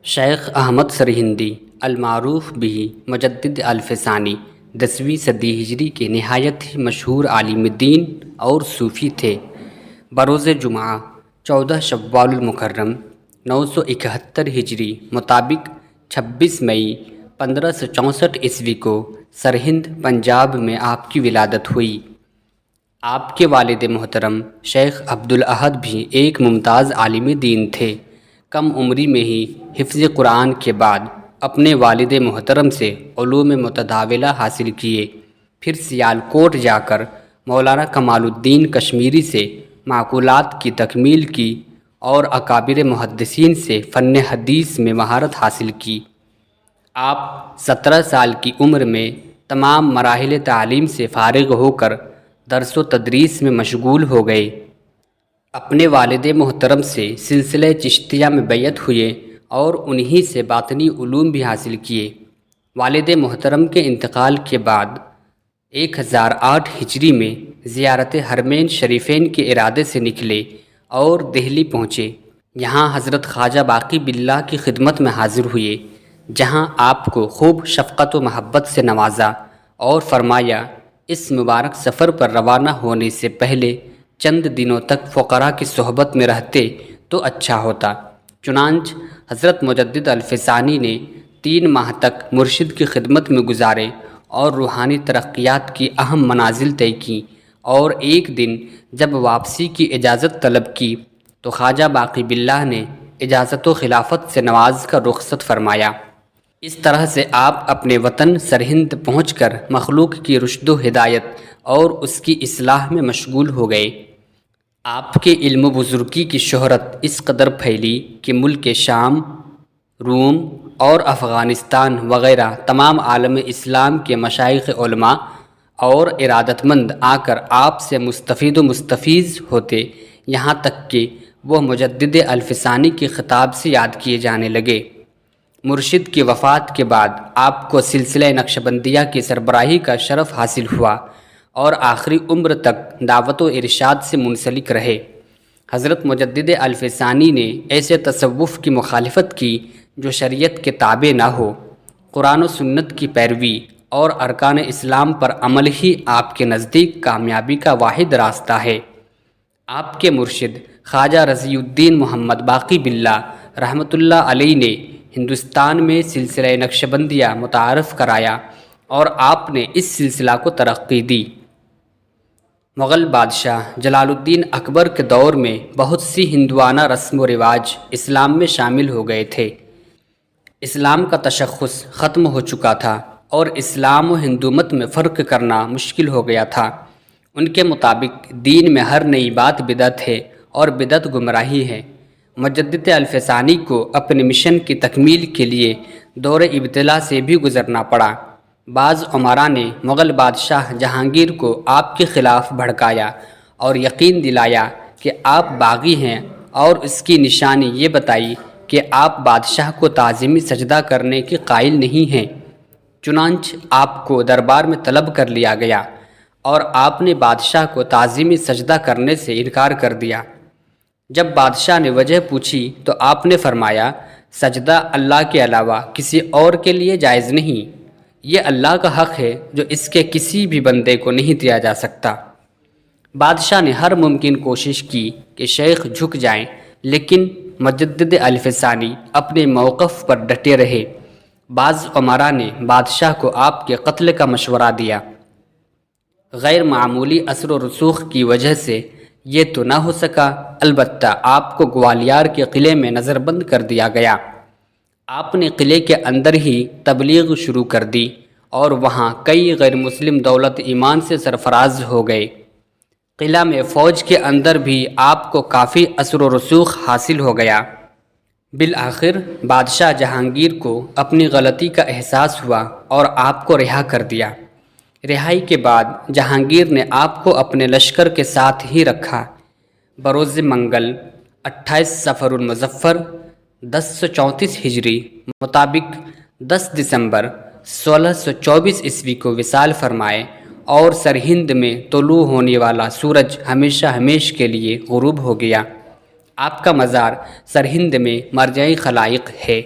شیخ احمد سرہندی المعروف بھی مجدد الفسانی 10ویں صدی ہجری کے نہایت ہی مشہور عالم دین اور صوفی تھے۔ بروز جمعہ 14 شوال المکرم 971 ہجری مطابق 26 مئی 1564 عیسوی کو سرہند پنجاب میں آپ کی ولادت ہوئی۔ آپ کے والد محترم شیخ عبدالاحد بھی ایک ممتاز عالم دین تھے۔ کم عمری میں ہی حفظ قرآن کے بعد اپنے والد محترم سے علوم متداولہ حاصل کیے، پھر سیالکوٹ جا کر مولانا کمال الدین کشمیری سے معقولات کی تکمیل کی اور اکابر محدثین سے فن حدیث میں مہارت حاصل کی۔ آپ 17 سال کی عمر میں تمام مراحل تعلیم سے فارغ ہو کر درس و تدریس میں مشغول ہو گئے۔ اپنے والد محترم سے سلسلہ چشتیہ میں بیعت ہوئے اور انہی سے باطنی علوم بھی حاصل کیے۔ والد محترم کے انتقال کے بعد 1008 ہجری میں زیارت حرمین شریفین کے ارادے سے نکلے اور دہلی پہنچے۔ یہاں حضرت خواجہ باقی باللہ کی خدمت میں حاضر ہوئے، جہاں آپ کو خوب شفقت و محبت سے نوازا اور فرمایا اس مبارک سفر پر روانہ ہونے سے پہلے چند دنوں تک فقراء کی صحبت میں رہتے تو اچھا ہوتا۔ چنانچہ حضرت مجدد الفسانی نے 3 ماہ تک مرشد کی خدمت میں گزارے اور روحانی ترقیات کی اہم منازل طے کی، اور ایک دن جب واپسی کی اجازت طلب کی تو خواجہ باقی باللہ نے اجازت و خلافت سے نواز کر رخصت فرمایا۔ اس طرح سے آپ اپنے وطن سرہند پہنچ کر مخلوق کی رشد و ہدایت اور اس کی اصلاح میں مشغول ہو گئے۔ آپ کے علم و بزرگی کی شہرت اس قدر پھیلی کہ ملک شام، روم اور افغانستان وغیرہ تمام عالم اسلام کے مشائخ علماء اور ارادت مند آ کر آپ سے مستفید و مستفیض ہوتے، یہاں تک کہ وہ مجدد الفسانی کے خطاب سے یاد کیے جانے لگے۔ مرشد کی وفات کے بعد آپ کو سلسلہ نقشبندیہ کی سربراہی کا شرف حاصل ہوا اور آخری عمر تک دعوت و ارشاد سے منسلک رہے۔ حضرت مجدد الفسانی نے ایسے تصوف کی مخالفت کی جو شریعت کے تابع نہ ہو۔ قرآن و سنت کی پیروی اور ارکان اسلام پر عمل ہی آپ کے نزدیک کامیابی کا واحد راستہ ہے۔ آپ کے مرشد خواجہ رضی الدین محمد باقی باللہ رحمۃ اللہ علیہ نے ہندوستان میں سلسلہ نقشبندیہ متعارف کرایا اور آپ نے اس سلسلہ کو ترقی دی۔ مغل بادشاہ جلال الدین اکبر کے دور میں بہت سی ہندوانہ رسم و رواج اسلام میں شامل ہو گئے تھے۔ اسلام کا تشخص ختم ہو چکا تھا اور اسلام و ہندومت میں فرق کرنا مشکل ہو گیا تھا۔ ان کے مطابق دین میں ہر نئی بات بدعت ہے اور بدعت گمراہی ہے۔ مجدد الفسانی کو اپنے مشن کی تکمیل کے لیے دور ابتلا سے بھی گزرنا پڑا۔ بعض امراء نے مغل بادشاہ جہانگیر کو آپ کے خلاف بھڑکایا اور یقین دلایا کہ آپ باغی ہیں، اور اس کی نشانی یہ بتائی کہ آپ بادشاہ کو تعظیمی سجدہ کرنے کے قائل نہیں ہیں۔ چنانچہ آپ کو دربار میں طلب کر لیا گیا اور آپ نے بادشاہ کو تعظیمی سجدہ کرنے سے انکار کر دیا۔ جب بادشاہ نے وجہ پوچھی تو آپ نے فرمایا سجدہ اللہ کے علاوہ کسی اور کے لیے جائز نہیں، یہ اللہ کا حق ہے جو اس کے کسی بھی بندے کو نہیں دیا جا سکتا۔ بادشاہ نے ہر ممکن کوشش کی کہ شیخ جھک جائیں، لیکن مجدد الفسانی اپنے موقف پر ڈٹے رہے۔ بعض امراء نے بادشاہ کو آپ کے قتل کا مشورہ دیا۔ غیر معمولی اثر و رسوخ کی وجہ سے یہ تو نہ ہو سکا، البتہ آپ کو گوالیار کے قلعے میں نظر بند کر دیا گیا۔ آپ نے قلعے کے اندر ہی تبلیغ شروع کر دی اور وہاں کئی غیر مسلم دولت ایمان سے سرفراز ہو گئے۔ قلعہ میں فوج کے اندر بھی آپ کو کافی اثر و رسوخ حاصل ہو گیا۔ بالآخر بادشاہ جہانگیر کو اپنی غلطی کا احساس ہوا اور آپ کو رہا کر دیا۔ رہائی کے بعد جہانگیر نے آپ کو اپنے لشکر کے ساتھ ہی رکھا۔ بروز منگل 28 صفر المظفر 1034 ہجری مطابق 10 دسمبر 1624 عیسوی کو وصال فرمائے اور سرہند میں طلوع ہونے والا سورج ہمیشہ ہمیش کے لیے غروب ہو گیا۔ آپ کا مزار سرہند میں مرجع خلائق ہے۔